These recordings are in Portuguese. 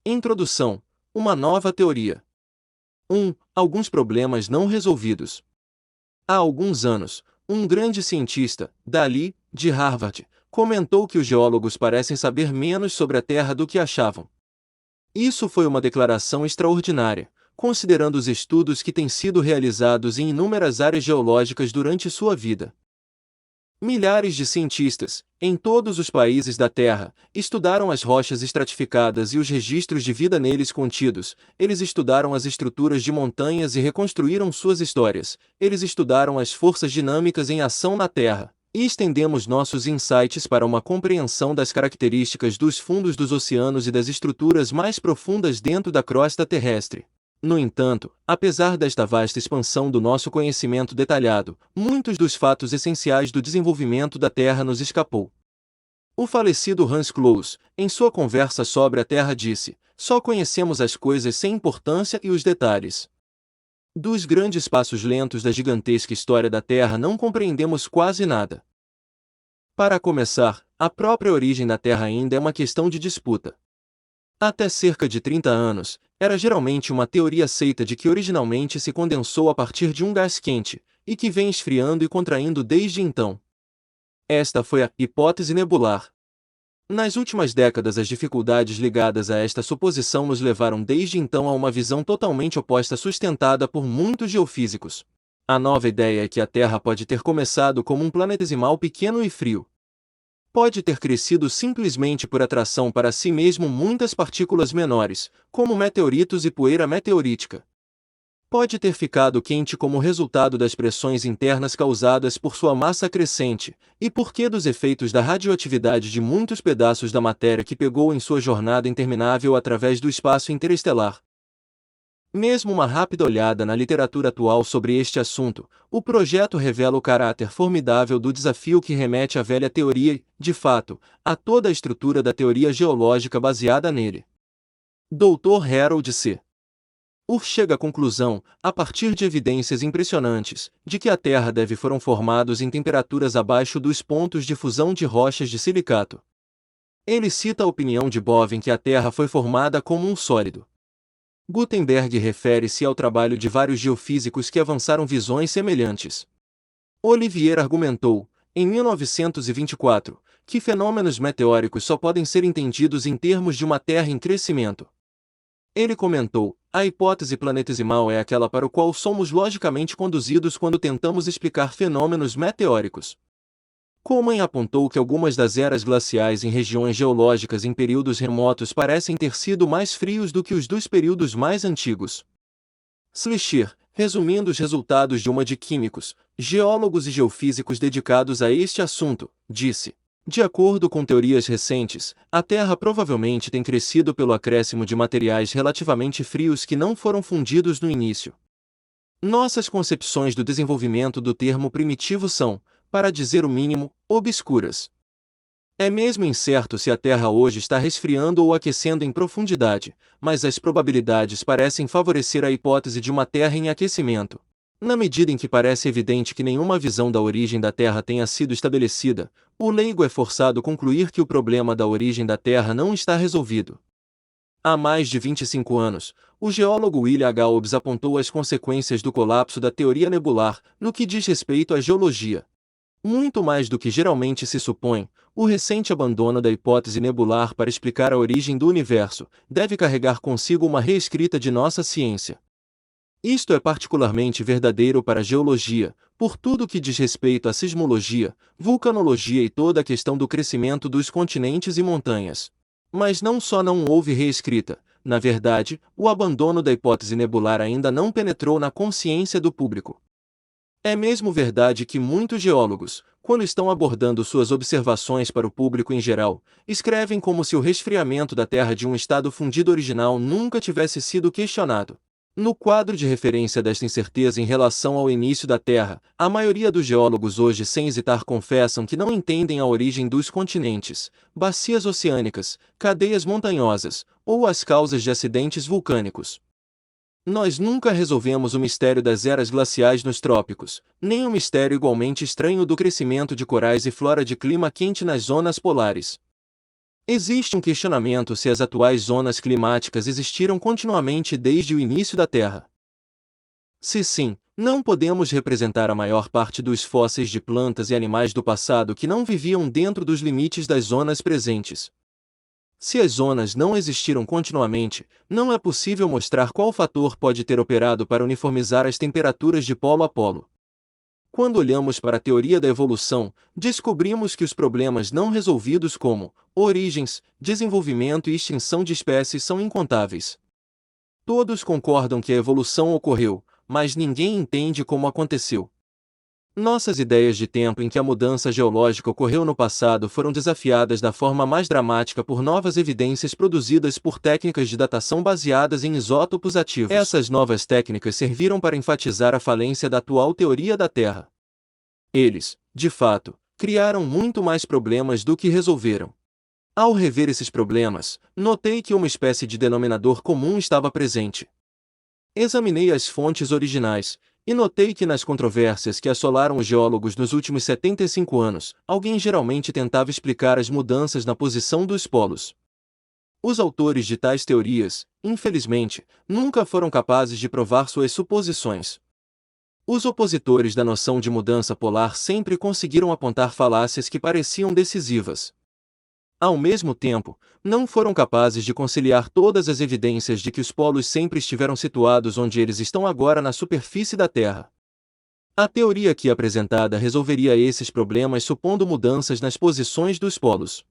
Introdução. Uma nova teoria. 1. Alguns problemas não resolvidos. Há alguns anos, um grande cientista, Dali, de Harvard, comentou que os geólogos parecem saber menos sobre a Terra do que achavam. Isso foi uma declaração extraordinária, considerando os estudos que têm sido realizados em inúmeras áreas geológicas durante sua vida. Milhares de cientistas, em todos os países da Terra, estudaram as rochas estratificadas e os registros de vida neles contidos. Eles estudaram as estruturas de montanhas e reconstruíram suas histórias. Eles estudaram as forças dinâmicas em ação na Terra. E estendemos nossos insights para uma compreensão das características dos fundos dos oceanos e das estruturas mais profundas dentro da crosta terrestre. No entanto, apesar desta vasta expansão do nosso conhecimento detalhado, muitos dos fatos essenciais do desenvolvimento da Terra nos escapou. O falecido Hans Cloos, em sua conversa sobre a Terra disse: só conhecemos as coisas sem importância e os detalhes. Dos grandes passos lentos da gigantesca história da Terra não compreendemos quase nada. Para começar, a própria origem da Terra ainda é uma questão de disputa. Até cerca de 30 anos, era geralmente uma teoria aceita de que originalmente se condensou a partir de um gás quente, e que vem esfriando e contraindo desde então. Esta foi a hipótese nebular. Nas últimas décadas, as dificuldades ligadas a esta suposição nos levaram desde então a uma visão totalmente oposta sustentada por muitos geofísicos. A nova ideia é que a Terra pode ter começado como um planetesimal pequeno e frio. Pode ter crescido simplesmente por atração para si mesmo muitas partículas menores, como meteoritos e poeira meteorítica. Pode ter ficado quente como resultado das pressões internas causadas por sua massa crescente, e porque dos efeitos da radioatividade de muitos pedaços da matéria que pegou em sua jornada interminável através do espaço interestelar. Mesmo uma rápida olhada na literatura atual sobre este assunto, o projeto revela o caráter formidável do desafio que remete à velha teoria e, de fato, a toda a estrutura da teoria geológica baseada nele. Dr. Harold C. Urr chega à conclusão, a partir de evidências impressionantes, de que a Terra deve foram formados em temperaturas abaixo dos pontos de fusão de rochas de silicato. Ele cita a opinião de Bowen que a Terra foi formada como um sólido. Gutenberg refere-se ao trabalho de vários geofísicos que avançaram visões semelhantes. Olivier argumentou, em 1924, que fenômenos meteóricos só podem ser entendidos em termos de uma Terra em crescimento. Ele comentou, a hipótese planetesimal é aquela para o qual somos logicamente conduzidos quando tentamos explicar fenômenos meteóricos. Coleman apontou que algumas das eras glaciais em regiões geológicas em períodos remotos parecem ter sido mais frios do que os dos períodos mais antigos. Schleicher, resumindo os resultados de uma de químicos, geólogos e geofísicos dedicados a este assunto, disse: de acordo com teorias recentes, a Terra provavelmente tem crescido pelo acréscimo de materiais relativamente frios que não foram fundidos no início. Nossas concepções do desenvolvimento do termo primitivo são, para dizer o mínimo, obscuras. É mesmo incerto se a Terra hoje está resfriando ou aquecendo em profundidade, mas as probabilidades parecem favorecer a hipótese de uma Terra em aquecimento. Na medida em que parece evidente que nenhuma visão da origem da Terra tenha sido estabelecida, o leigo é forçado a concluir que o problema da origem da Terra não está resolvido. Há mais de 25 anos, o geólogo William H. Hobbs apontou as consequências do colapso da teoria nebular, no que diz respeito à geologia. Muito mais do que geralmente se supõe, o recente abandono da hipótese nebular para explicar a origem do universo deve carregar consigo uma reescrita de nossa ciência. Isto é particularmente verdadeiro para a geologia, por tudo que diz respeito à sismologia, vulcanologia e toda a questão do crescimento dos continentes e montanhas. Mas não só não houve reescrita, na verdade, o abandono da hipótese nebular ainda não penetrou na consciência do público. É mesmo verdade que muitos geólogos, quando estão abordando suas observações para o público em geral, escrevem como se o resfriamento da Terra de um estado fundido original nunca tivesse sido questionado. No quadro de referência desta incerteza em relação ao início da Terra, a maioria dos geólogos hoje sem hesitar confessam que não entendem a origem dos continentes, bacias oceânicas, cadeias montanhosas, ou as causas de acidentes vulcânicos. Nós nunca resolvemos o mistério das eras glaciais nos trópicos, nem o mistério igualmente estranho do crescimento de corais e flora de clima quente nas zonas polares. Existe um questionamento se as atuais zonas climáticas existiram continuamente desde o início da Terra. Se sim, não podemos representar a maior parte dos fósseis de plantas e animais do passado que não viviam dentro dos limites das zonas presentes. Se as zonas não existiram continuamente, não é possível mostrar qual fator pode ter operado para uniformizar as temperaturas de polo a polo. Quando olhamos para a teoria da evolução, descobrimos que os problemas não resolvidos como origens, desenvolvimento e extinção de espécies são incontáveis. Todos concordam que a evolução ocorreu, mas ninguém entende como aconteceu. Nossas ideias de tempo em que a mudança geológica ocorreu no passado foram desafiadas da forma mais dramática por novas evidências produzidas por técnicas de datação baseadas em isótopos ativos. Essas novas técnicas serviram para enfatizar a falência da atual teoria da Terra. Eles, de fato, criaram muito mais problemas do que resolveram. Ao rever esses problemas, notei que uma espécie de denominador comum estava presente. Examinei as fontes originais, e notei que nas controvérsias que assolaram os geólogos nos últimos 75 anos, alguém geralmente tentava explicar as mudanças na posição dos polos. Os autores de tais teorias, infelizmente, nunca foram capazes de provar suas suposições. Os opositores da noção de mudança polar sempre conseguiram apontar falácias que pareciam decisivas. Ao mesmo tempo, não foram capazes de conciliar todas as evidências de que os polos sempre estiveram situados onde eles estão agora na superfície da Terra. A teoria aqui apresentada resolveria esses problemas supondo mudanças nas posições dos polos.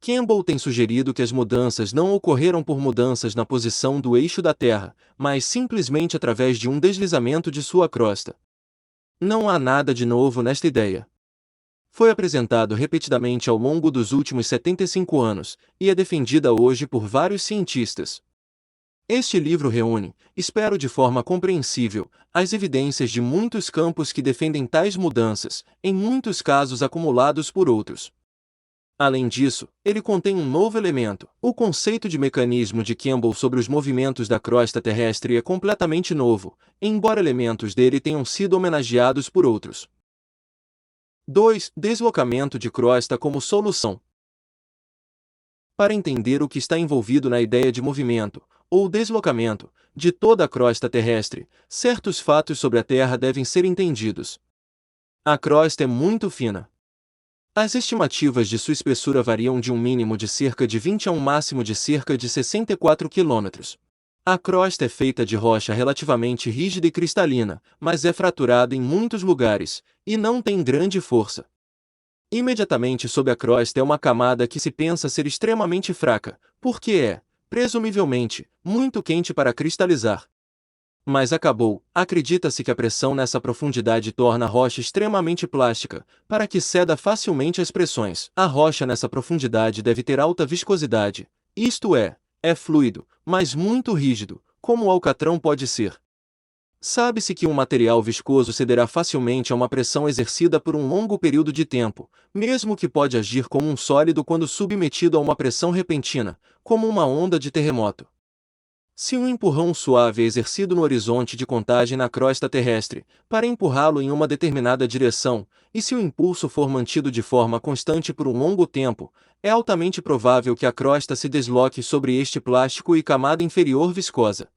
Campbell tem sugerido que as mudanças não ocorreram por mudanças na posição do eixo da Terra, mas simplesmente através de um deslizamento de sua crosta. Não há nada de novo nesta ideia. Foi apresentado repetidamente ao longo dos últimos 75 anos, e é defendida hoje por vários cientistas. Este livro reúne, espero de forma compreensível, as evidências de muitos campos que defendem tais mudanças, em muitos casos acumulados por outros. Além disso, ele contém um novo elemento. O conceito de mecanismo de Campbell sobre os movimentos da crosta terrestre é completamente novo, embora elementos dele tenham sido homenageados por outros. 2. Deslocamento de crosta como solução. Para entender o que está envolvido na ideia de movimento, ou deslocamento, de toda a crosta terrestre, certos fatos sobre a Terra devem ser entendidos. A crosta é muito fina. As estimativas de sua espessura variam de um mínimo de cerca de 20 a um máximo de cerca de 64 km. A crosta é feita de rocha relativamente rígida e cristalina, mas é fraturada em muitos lugares, e não tem grande força. Imediatamente sob a crosta é uma camada que se pensa ser extremamente fraca, porque é, presumivelmente, muito quente para cristalizar. Mas acredita-se que a pressão nessa profundidade torna a rocha extremamente plástica, para que ceda facilmente às pressões. A rocha nessa profundidade deve ter alta viscosidade, isto é fluido, mas muito rígido, como o alcatrão pode ser. Sabe-se que um material viscoso cederá facilmente a uma pressão exercida por um longo período de tempo, mesmo que pode agir como um sólido quando submetido a uma pressão repentina, como uma onda de terremoto. Se um empurrão suave é exercido no horizonte de contagem na crosta terrestre, para empurrá-lo em uma determinada direção, e se o impulso for mantido de forma constante por um longo tempo, é altamente provável que a crosta se desloque sobre este plástico e camada inferior viscosa.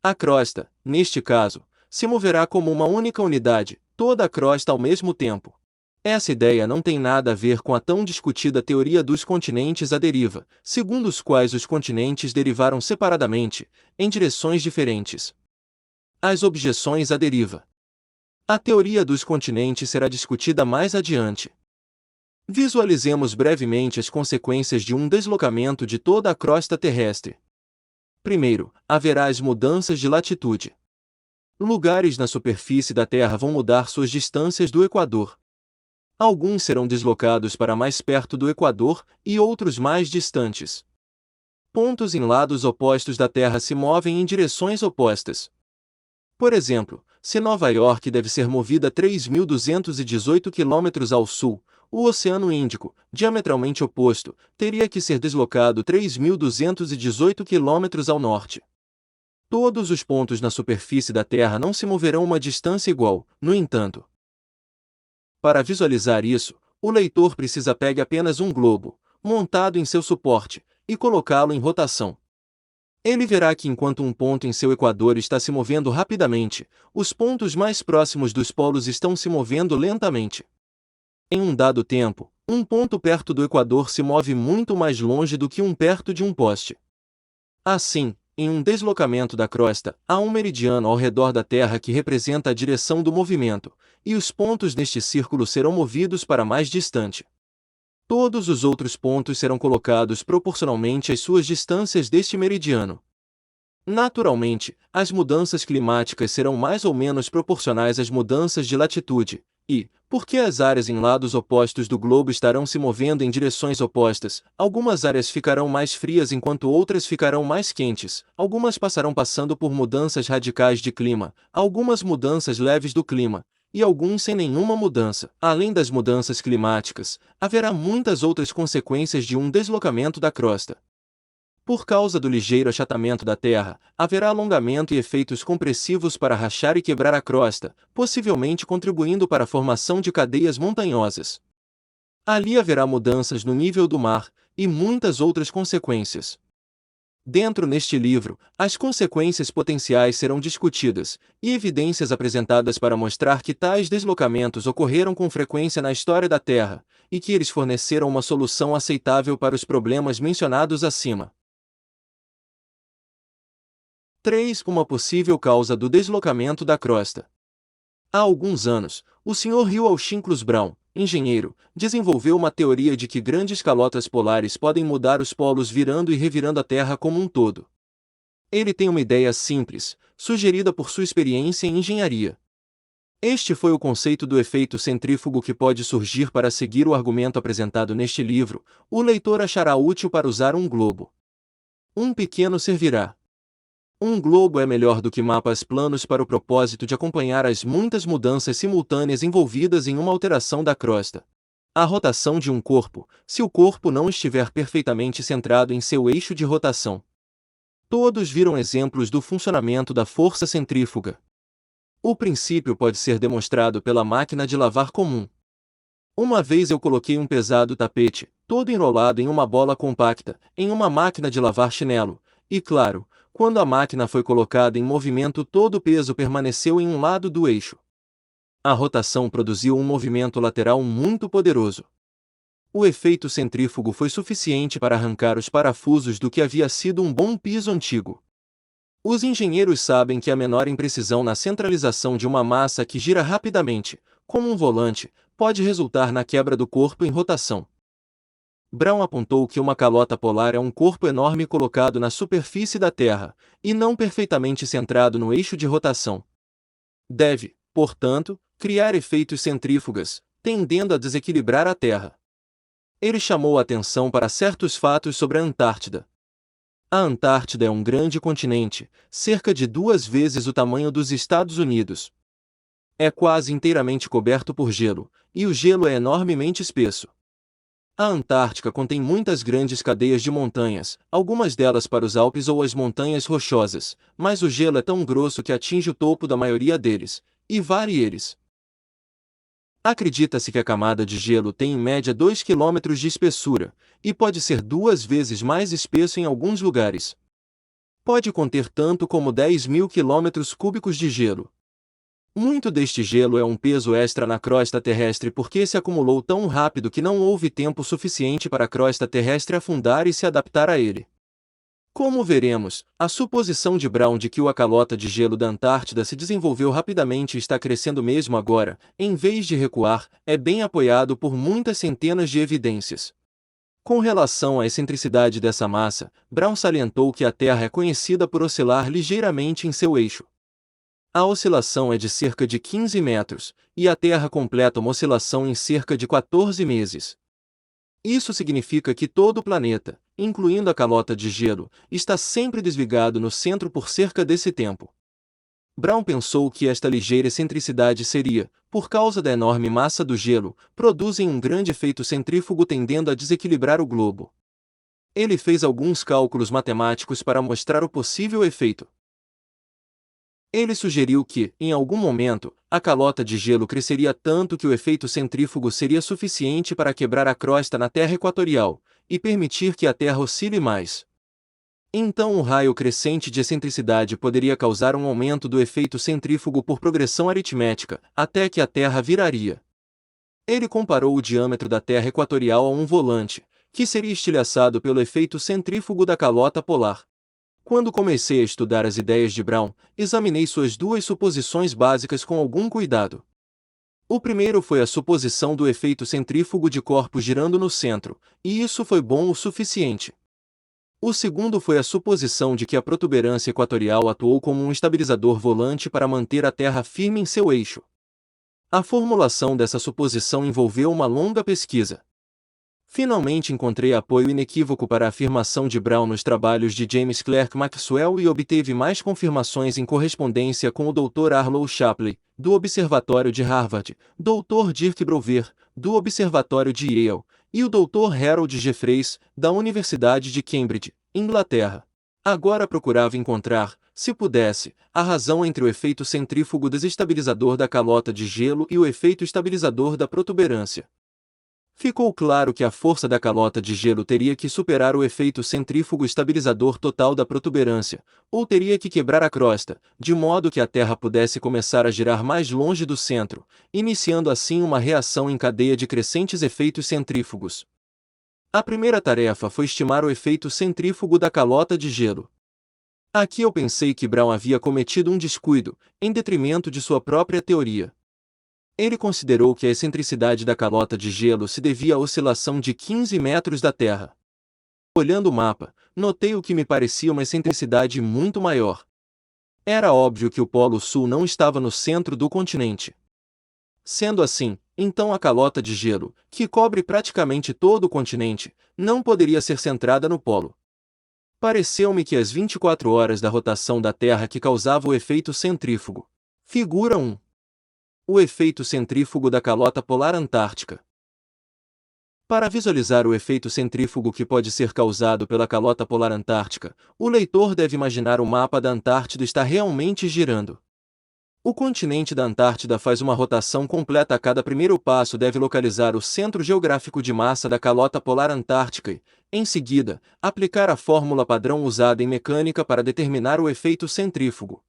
A crosta, neste caso, se moverá como uma única unidade, toda a crosta ao mesmo tempo. Essa ideia não tem nada a ver com a tão discutida teoria dos continentes à deriva, segundo os quais os continentes derivaram separadamente, em direções diferentes. As objeções à deriva. A teoria dos continentes será discutida mais adiante. Visualizemos brevemente as consequências de um deslocamento de toda a crosta terrestre. Primeiro, haverá as mudanças de latitude. Lugares na superfície da Terra vão mudar suas distâncias do Equador. Alguns serão deslocados para mais perto do Equador e outros mais distantes. Pontos em lados opostos da Terra se movem em direções opostas. Por exemplo, se Nova York deve ser movida 3.218 km ao sul, o Oceano Índico, diametralmente oposto, teria que ser deslocado 3.218 km ao norte. Todos os pontos na superfície da Terra não se moverão uma distância igual, no entanto. Para visualizar isso, o leitor precisa pegue apenas um globo, montado em seu suporte, e colocá-lo em rotação. Ele verá que enquanto um ponto em seu equador está se movendo rapidamente, os pontos mais próximos dos polos estão se movendo lentamente. Em um dado tempo, um ponto perto do equador se move muito mais longe do que um perto de um poste. Assim, em um deslocamento da crosta, há um meridiano ao redor da Terra que representa a direção do movimento, e os pontos neste círculo serão movidos para mais distante. Todos os outros pontos serão colocados proporcionalmente às suas distâncias deste meridiano. Naturalmente, as mudanças climáticas serão mais ou menos proporcionais às mudanças de latitude, e, porque as áreas em lados opostos do globo estarão se movendo em direções opostas, algumas áreas ficarão mais frias enquanto outras ficarão mais quentes, algumas passando por mudanças radicais de clima, algumas mudanças leves do clima, e alguns sem nenhuma mudança. Além das mudanças climáticas, haverá muitas outras consequências de um deslocamento da crosta. Por causa do ligeiro achatamento da Terra, haverá alongamento e efeitos compressivos para rachar e quebrar a crosta, possivelmente contribuindo para a formação de cadeias montanhosas. Ali haverá mudanças no nível do mar, e muitas outras consequências. Dentro neste livro, as consequências potenciais serão discutidas, e evidências apresentadas para mostrar que tais deslocamentos ocorreram com frequência na história da Terra, e que eles forneceram uma solução aceitável para os problemas mencionados acima. 3. Uma possível causa do deslocamento da crosta. Há alguns anos, o Sr. Hugh Auchincloss Brown, engenheiro, desenvolveu uma teoria de que grandes calotas polares podem mudar os polos virando e revirando a Terra como um todo. Ele tem uma ideia simples, sugerida por sua experiência em engenharia. Este foi o conceito do efeito centrífugo que pode surgir para seguir o argumento apresentado neste livro. O leitor achará útil para usar um globo. Um pequeno servirá. Um globo é melhor do que mapas planos para o propósito de acompanhar as muitas mudanças simultâneas envolvidas em uma alteração da crosta. A rotação de um corpo, se o corpo não estiver perfeitamente centrado em seu eixo de rotação. Todos viram exemplos do funcionamento da força centrífuga. O princípio pode ser demonstrado pela máquina de lavar comum. Uma vez eu coloquei um pesado tapete, todo enrolado em uma bola compacta, em uma máquina de lavar chinelo, e claro, quando a máquina foi colocada em movimento, todo o peso permaneceu em um lado do eixo. A rotação produziu um movimento lateral muito poderoso. O efeito centrífugo foi suficiente para arrancar os parafusos do que havia sido um bom piso antigo. Os engenheiros sabem que a menor imprecisão na centralização de uma massa que gira rapidamente, como um volante, pode resultar na quebra do corpo em rotação. Brown apontou que uma calota polar é um corpo enorme colocado na superfície da Terra, e não perfeitamente centrado no eixo de rotação. Deve, portanto, criar efeitos centrífugas, tendendo a desequilibrar a Terra. Ele chamou a atenção para certos fatos sobre a Antártida. A Antártida é um grande continente, cerca de 2 vezes o tamanho dos Estados Unidos. É quase inteiramente coberto por gelo, e o gelo é enormemente espesso. A Antártica contém muitas grandes cadeias de montanhas, algumas delas para os Alpes ou as Montanhas Rochosas, mas o gelo é tão grosso que atinge o topo da maioria deles, e vare eles. Acredita-se que a camada de gelo tem em média 2 km de espessura, e pode ser 2 vezes mais espesso em alguns lugares. Pode conter tanto como 10.000 km³ de gelo. Muito deste gelo é um peso extra na crosta terrestre porque se acumulou tão rápido que não houve tempo suficiente para a crosta terrestre afundar e se adaptar a ele. Como veremos, a suposição de Brown de que a calota de gelo da Antártida se desenvolveu rapidamente e está crescendo mesmo agora, em vez de recuar, é bem apoiado por muitas centenas de evidências. Com relação à excentricidade dessa massa, Brown salientou que a Terra é conhecida por oscilar ligeiramente em seu eixo. A oscilação é de cerca de 15 metros, e a Terra completa uma oscilação em cerca de 14 meses. Isso significa que todo o planeta, incluindo a calota de gelo, está sempre desligado no centro por cerca desse tempo. Brown pensou que esta ligeira excentricidade seria, por causa da enorme massa do gelo, produzem um grande efeito centrífugo tendendo a desequilibrar o globo. Ele fez alguns cálculos matemáticos para mostrar o possível efeito. Ele sugeriu que, em algum momento, a calota de gelo cresceria tanto que o efeito centrífugo seria suficiente para quebrar a crosta na Terra equatorial e permitir que a Terra oscile mais. Então, o raio crescente de excentricidade poderia causar um aumento do efeito centrífugo por progressão aritmética, até que a Terra viraria. Ele comparou o diâmetro da Terra equatorial a um volante, que seria estilhaçado pelo efeito centrífugo da calota polar. Quando comecei a estudar as ideias de Brown, examinei suas duas suposições básicas com algum cuidado. O primeiro foi a suposição do efeito centrífugo de corpos girando no centro, e isso foi bom o suficiente. O segundo foi a suposição de que a protuberância equatorial atuou como um estabilizador volante para manter a Terra firme em seu eixo. A formulação dessa suposição envolveu uma longa pesquisa. Finalmente encontrei apoio inequívoco para a afirmação de Brown nos trabalhos de James Clerk Maxwell e obteve mais confirmações em correspondência com o Dr. Arlo Shapley, do Observatório de Harvard, Dr. Dirk Brouwer, do Observatório de Yale, e o Dr. Harold Jeffreys, da Universidade de Cambridge, Inglaterra. Agora procurava encontrar, se pudesse, a razão entre o efeito centrífugo desestabilizador da calota de gelo e o efeito estabilizador da protuberância. Ficou claro que a força da calota de gelo teria que superar o efeito centrífugo estabilizador total da protuberância, ou teria que quebrar a crosta, de modo que a Terra pudesse começar a girar mais longe do centro, iniciando assim uma reação em cadeia de crescentes efeitos centrífugos. A primeira tarefa foi estimar o efeito centrífugo da calota de gelo. Aqui eu pensei que Brown havia cometido um descuido, em detrimento de sua própria teoria. Ele considerou que a excentricidade da calota de gelo se devia à oscilação de 15 metros da Terra. Olhando o mapa, notei o que me parecia uma excentricidade muito maior. Era óbvio que o Polo Sul não estava no centro do continente. Sendo assim, então a calota de gelo, que cobre praticamente todo o continente, não poderia ser centrada no polo. Pareceu-me que as 24 horas da rotação da Terra que causava o efeito centrífugo. Figura 1. O efeito centrífugo da calota polar antártica. Para visualizar o efeito centrífugo que pode ser causado pela calota polar antártica, o leitor deve imaginar o mapa da Antártida estar realmente girando. O continente da Antártida faz uma rotação completa a cada primeiro passo deve localizar o centro geográfico de massa da calota polar antártica e, em seguida, aplicar a fórmula padrão usada em mecânica para determinar o efeito centrífugo.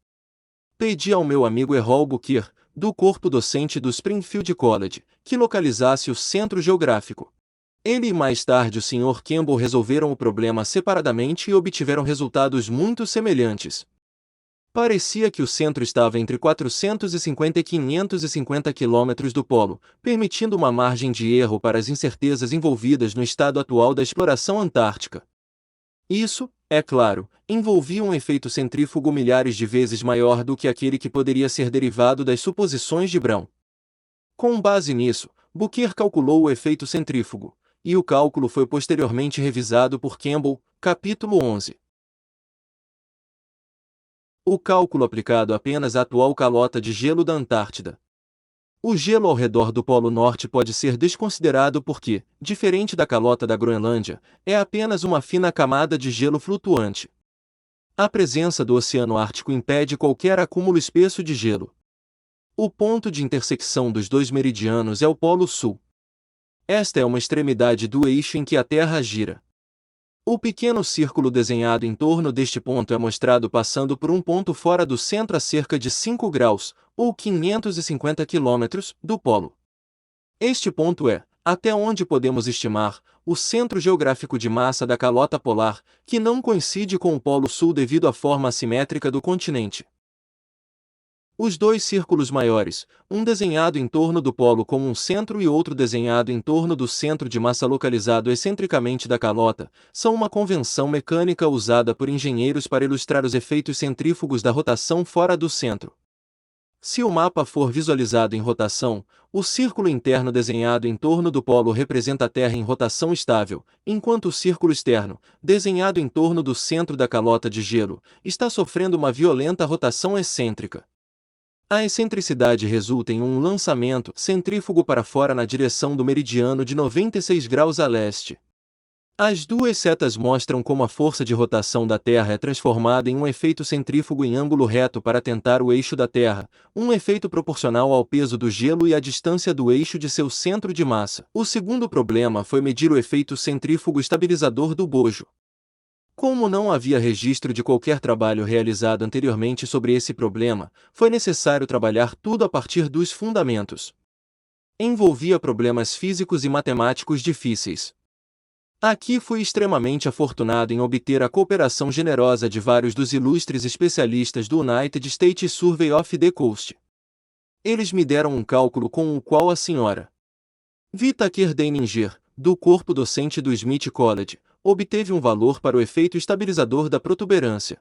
Pedi ao meu amigo Errol Buquer, do corpo docente do Springfield College, que localizasse o centro geográfico. Ele e mais tarde o Sr. Campbell resolveram o problema separadamente e obtiveram resultados muito semelhantes. Parecia que o centro estava entre 450 e 550 quilômetros do polo, permitindo uma margem de erro para as incertezas envolvidas no estado atual da exploração antártica. Isso, é claro, envolvia um efeito centrífugo milhares de vezes maior do que aquele que poderia ser derivado das suposições de Brown. Com base nisso, Buquer calculou o efeito centrífugo, e o cálculo foi posteriormente revisado por Campbell, capítulo 11. O cálculo aplicado apenas à atual calota de gelo da Antártida. O gelo ao redor do Polo Norte pode ser desconsiderado porque, diferente da calota da Groenlândia, é apenas uma fina camada de gelo flutuante. A presença do Oceano Ártico impede qualquer acúmulo espesso de gelo. O ponto de intersecção dos dois meridianos é o Polo Sul. Esta é uma extremidade do eixo em que a Terra gira. O pequeno círculo desenhado em torno deste ponto é mostrado passando por um ponto fora do centro a cerca de 5 graus, ou 550 quilômetros, do polo. Este ponto é, até onde podemos estimar, o centro geográfico de massa da calota polar, que não coincide com o Polo Sul devido à forma assimétrica do continente. Os dois círculos maiores, um desenhado em torno do polo como um centro e outro desenhado em torno do centro de massa localizado excentricamente da calota, são uma convenção mecânica usada por engenheiros para ilustrar os efeitos centrífugos da rotação fora do centro. Se o mapa for visualizado em rotação, o círculo interno desenhado em torno do polo representa a Terra em rotação estável, enquanto o círculo externo, desenhado em torno do centro da calota de gelo, está sofrendo uma violenta rotação excêntrica. A excentricidade resulta em um lançamento centrífugo para fora na direção do meridiano de 96 graus a leste. As duas setas mostram como a força de rotação da Terra é transformada em um efeito centrífugo em ângulo reto para tentar o eixo da Terra, um efeito proporcional ao peso do gelo e à distância do eixo de seu centro de massa. O segundo problema foi medir o efeito centrífugo estabilizador do bojo. Como não havia registro de qualquer trabalho realizado anteriormente sobre esse problema, foi necessário trabalhar tudo a partir dos fundamentos. Envolvia problemas físicos e matemáticos difíceis. Aqui fui extremamente afortunado em obter a cooperação generosa de vários dos ilustres especialistas do United States Survey of the Coast. Eles me deram um cálculo com o qual a Sra. Whittaker Deininger, do corpo docente do Smith College, obteve um valor para o efeito estabilizador da protuberância.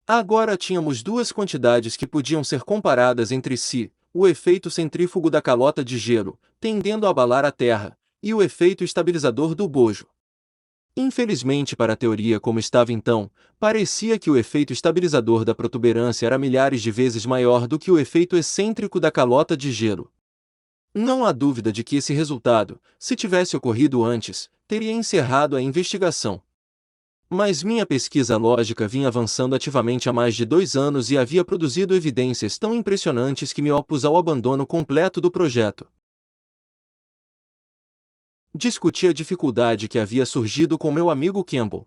Agora tínhamos duas quantidades que podiam ser comparadas entre si: o efeito centrífugo da calota de gelo, tendendo a abalar a Terra, e o efeito estabilizador do bojo. Infelizmente para a teoria como estava então, parecia que o efeito estabilizador da protuberância era milhares de vezes maior do que o efeito excêntrico da calota de gelo. Não há dúvida de que esse resultado, se tivesse ocorrido antes, teria encerrado a investigação. Mas minha pesquisa lógica vinha avançando ativamente há mais de 2 anos e havia produzido evidências tão impressionantes que me opus ao abandono completo do projeto. Discuti a dificuldade que havia surgido com meu amigo Campbell.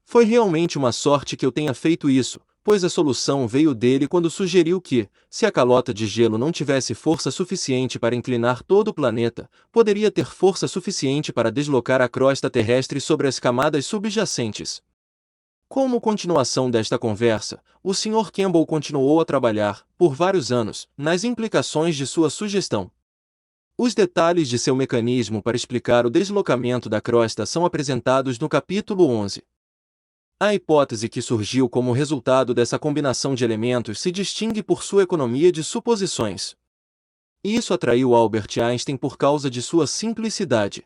Foi realmente uma sorte que eu tenha feito isso, pois a solução veio dele quando sugeriu que, se a calota de gelo não tivesse força suficiente para inclinar todo o planeta, poderia ter força suficiente para deslocar a crosta terrestre sobre as camadas subjacentes. Como continuação desta conversa, o Sr. Campbell continuou a trabalhar, por vários anos, nas implicações de sua sugestão. Os detalhes de seu mecanismo para explicar o deslocamento da crosta são apresentados no capítulo 11. A hipótese que surgiu como resultado dessa combinação de elementos se distingue por sua economia de suposições. Isso atraiu Albert Einstein por causa de sua simplicidade.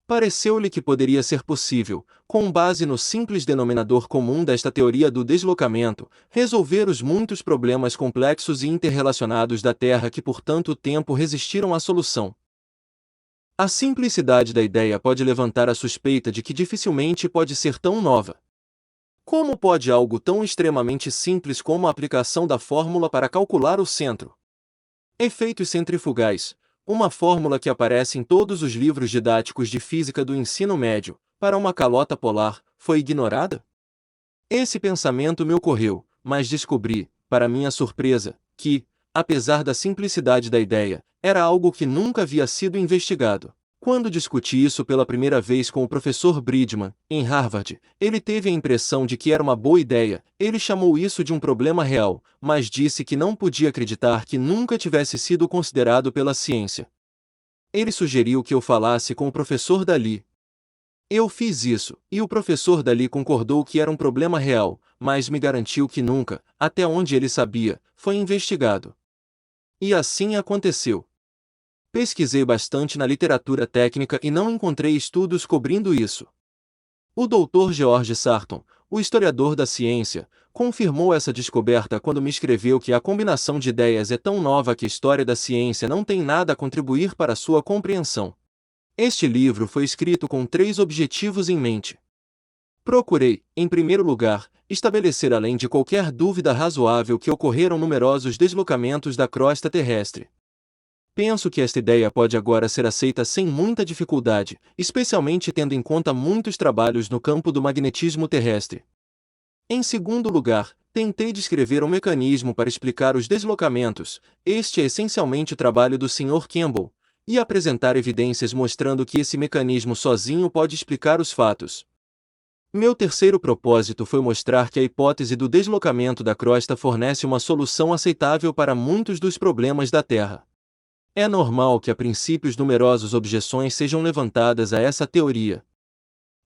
Pareceu-lhe que poderia ser possível, com base no simples denominador comum desta teoria do deslocamento, resolver os muitos problemas complexos e interrelacionados da Terra que por tanto tempo resistiram à solução. A simplicidade da ideia pode levantar a suspeita de que dificilmente pode ser tão nova. Como pode algo tão extremamente simples como a aplicação da fórmula para calcular o centro? Efeitos centrifugais, uma fórmula que aparece em todos os livros didáticos de física do ensino médio, para uma calota polar, foi ignorada? Esse pensamento me ocorreu, mas descobri, para minha surpresa, que, apesar da simplicidade da ideia, era algo que nunca havia sido investigado. Quando discuti isso pela primeira vez com o professor Bridgman, em Harvard, ele teve a impressão de que era uma boa ideia. Ele chamou isso de um problema real, mas disse que não podia acreditar que nunca tivesse sido considerado pela ciência. Ele sugeriu que eu falasse com o professor Daly. Eu fiz isso, e o professor Daly concordou que era um problema real, mas me garantiu que nunca, até onde ele sabia, foi investigado. E assim aconteceu. Pesquisei bastante na literatura técnica e não encontrei estudos cobrindo isso. O Dr. George Sarton, o historiador da ciência, confirmou essa descoberta quando me escreveu que a combinação de ideias é tão nova que a história da ciência não tem nada a contribuir para sua compreensão. Este livro foi escrito com 3 objetivos em mente. Procurei, em primeiro lugar, estabelecer além de qualquer dúvida razoável que ocorreram numerosos deslocamentos da crosta terrestre. Penso que esta ideia pode agora ser aceita sem muita dificuldade, especialmente tendo em conta muitos trabalhos no campo do magnetismo terrestre. Em segundo lugar, tentei descrever um mecanismo para explicar os deslocamentos, este é essencialmente o trabalho do Sr. Campbell, e apresentar evidências mostrando que esse mecanismo sozinho pode explicar os fatos. Meu terceiro propósito foi mostrar que a hipótese do deslocamento da crosta fornece uma solução aceitável para muitos dos problemas da Terra. É normal que a princípios numerosas objeções sejam levantadas a essa teoria.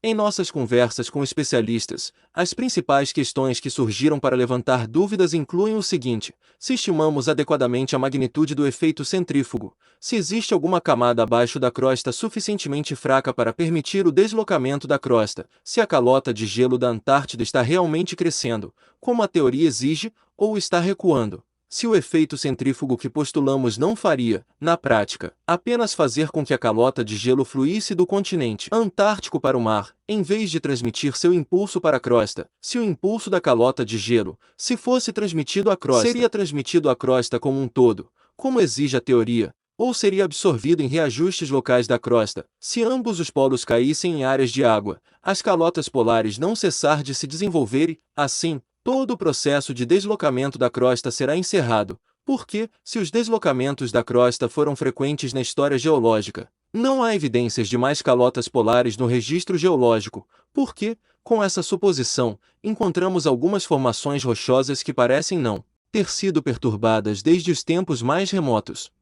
Em nossas conversas com especialistas, as principais questões que surgiram para levantar dúvidas incluem o seguinte: se estimamos adequadamente a magnitude do efeito centrífugo, se existe alguma camada abaixo da crosta suficientemente fraca para permitir o deslocamento da crosta, se a calota de gelo da Antártida está realmente crescendo, como a teoria exige, ou está recuando. se o efeito centrífugo que postulamos não faria, na prática, apenas fazer com que a calota de gelo fluísse do continente antártico para o mar, em vez de transmitir seu impulso para a crosta, se o impulso da calota de gelo, se fosse transmitido à crosta, seria transmitido à crosta como um todo, como exige a teoria, ou seria absorvido em reajustes locais da crosta, se ambos os polos caíssem em áreas de água, as calotas polares não cessar de se desenvolver e, assim, todo o processo de deslocamento da crosta será encerrado, porque, se os deslocamentos da crosta foram frequentes na história geológica, não há evidências de mais calotas polares no registro geológico, porque, com essa suposição, encontramos algumas formações rochosas que parecem não ter sido perturbadas desde os tempos mais remotos.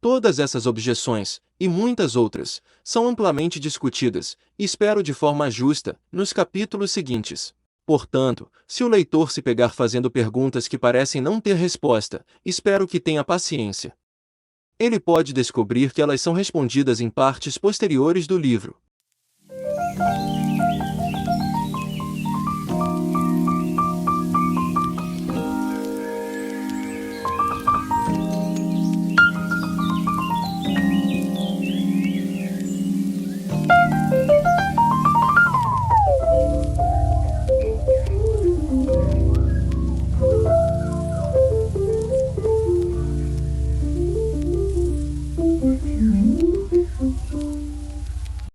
Todas essas objeções, e muitas outras, são amplamente discutidas, espero de forma justa, nos capítulos seguintes. Portanto, se o leitor se pegar fazendo perguntas que parecem não ter resposta, espero que tenha paciência. Ele pode descobrir que elas são respondidas em partes posteriores do livro.